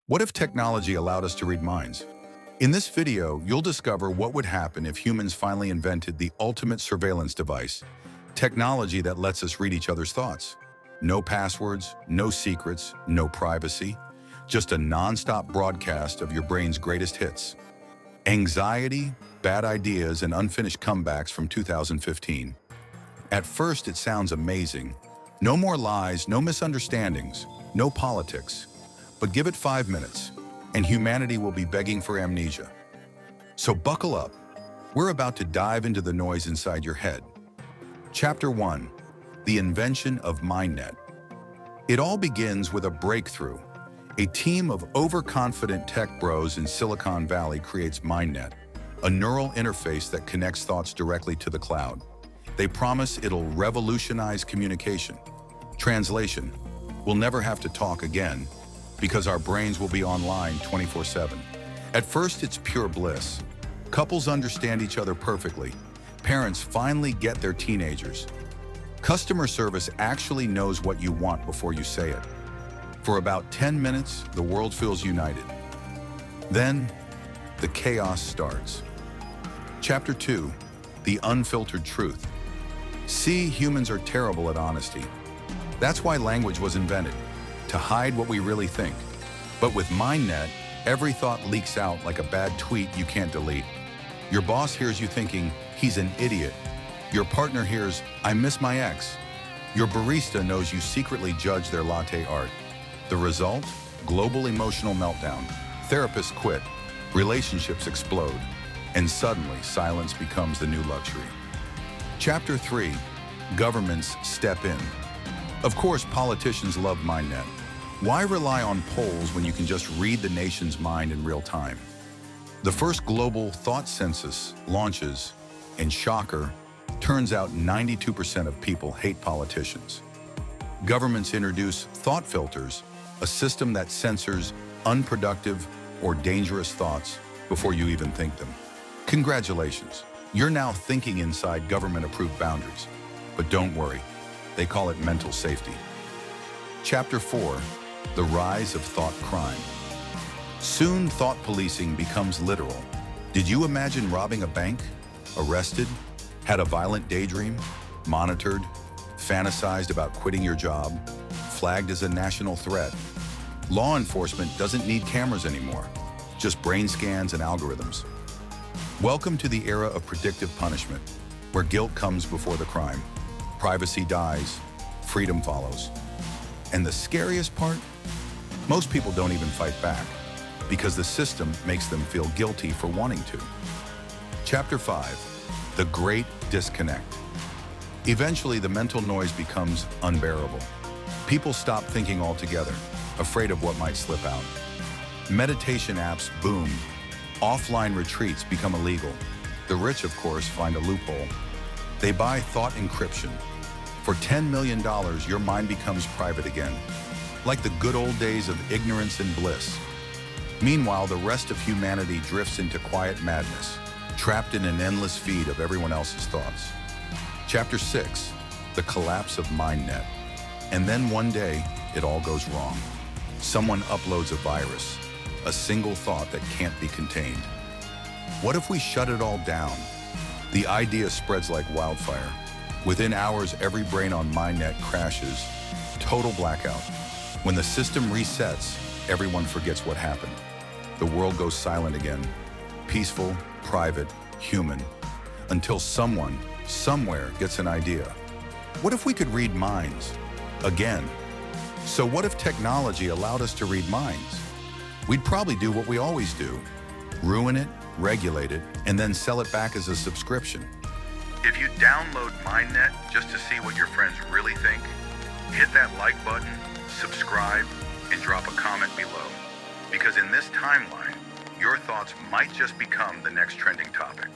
What if technology allowed us to read minds? In this video, you'll discover what would happen if humans finally invented the ultimate surveillance device, technology that lets us read each other's thoughts. No passwords, no secrets, no privacy, just a non-stop broadcast of your brain's greatest hits. Anxiety, bad ideas, and unfinished comebacks from 2015. At first, it sounds amazing. No more lies, no misunderstandings, no politics. But give it 5 minutes, and humanity will be begging for amnesia. So buckle up. We're about to dive into the noise inside your head. Chapter 1. The invention of MindNet. It all begins with a breakthrough. A team of overconfident tech bros in Silicon Valley creates MindNet, a neural interface that connects thoughts directly to the cloud. They promise it'll revolutionize communication. Translation: we'll never have to talk again, because our brains will be online 24/7. At first, it's pure bliss. Couples understand each other perfectly. Parents finally get their teenagers. Customer service actually knows what you want before you say it. For about 10 minutes, the world feels united. Then, the chaos starts. Chapter 2. The unfiltered truth. See, humans are terrible at honesty. That's why language was invented, to hide what we really think. But with MindNet, every thought leaks out like a bad tweet you can't delete. Your boss hears you thinking, he's an idiot. Your partner hears, I miss my ex. Your barista knows you secretly judge their latte art. The result? Global emotional meltdown. Therapists quit. Relationships explode. And suddenly, silence becomes the new luxury. Chapter 3. Governments step in. Of course, politicians love MindNet. Why rely on polls when you can just read the nation's mind in real time? The first global thought census launches, and shocker, turns out 92% of people hate politicians. Governments introduce thought filters, a system that censors unproductive or dangerous thoughts before you even think them. Congratulations, you're now thinking inside government-approved boundaries. But don't worry, they call it mental safety. Chapter 4. The rise of thought crime. Soon, thought policing becomes literal. Did you imagine robbing a bank? Arrested? Had a violent daydream? Monitored? Fantasized about quitting your job? Flagged as a national threat? Law enforcement doesn't need cameras anymore, just brain scans and algorithms. Welcome to the era of predictive punishment, where guilt comes before the crime. Privacy dies, freedom follows. And the scariest part? Most people don't even fight back, because the system makes them feel guilty for wanting to. Chapter 5. The Great Disconnect. Eventually, the mental noise becomes unbearable. People stop thinking altogether, afraid of what might slip out. Meditation apps boom. Offline retreats become illegal. The rich, of course, find a loophole. They buy thought encryption. For $10 million, your mind becomes private again, like the good old days of ignorance and bliss. Meanwhile, the rest of humanity drifts into quiet madness, trapped in an endless feed of everyone else's thoughts. Chapter 6. The collapse of MindNet. And then one day, it all goes wrong. Someone uploads a virus, a single thought that can't be contained. What if we shut it all down? The idea spreads like wildfire. Within hours, every brain on MindNet crashes. Total blackout. When the system resets, everyone forgets what happened. The world goes silent again. Peaceful, private, human. Until someone, somewhere, gets an idea. What if we could read minds? Again. So what if technology allowed us to read minds? We'd probably do what we always do. Ruin it, regulate it, and then sell it back as a subscription. If you download MindNet just to see what your friends really think, hit that like button, subscribe, and drop a comment below. Because in this timeline, your thoughts might just become the next trending topic.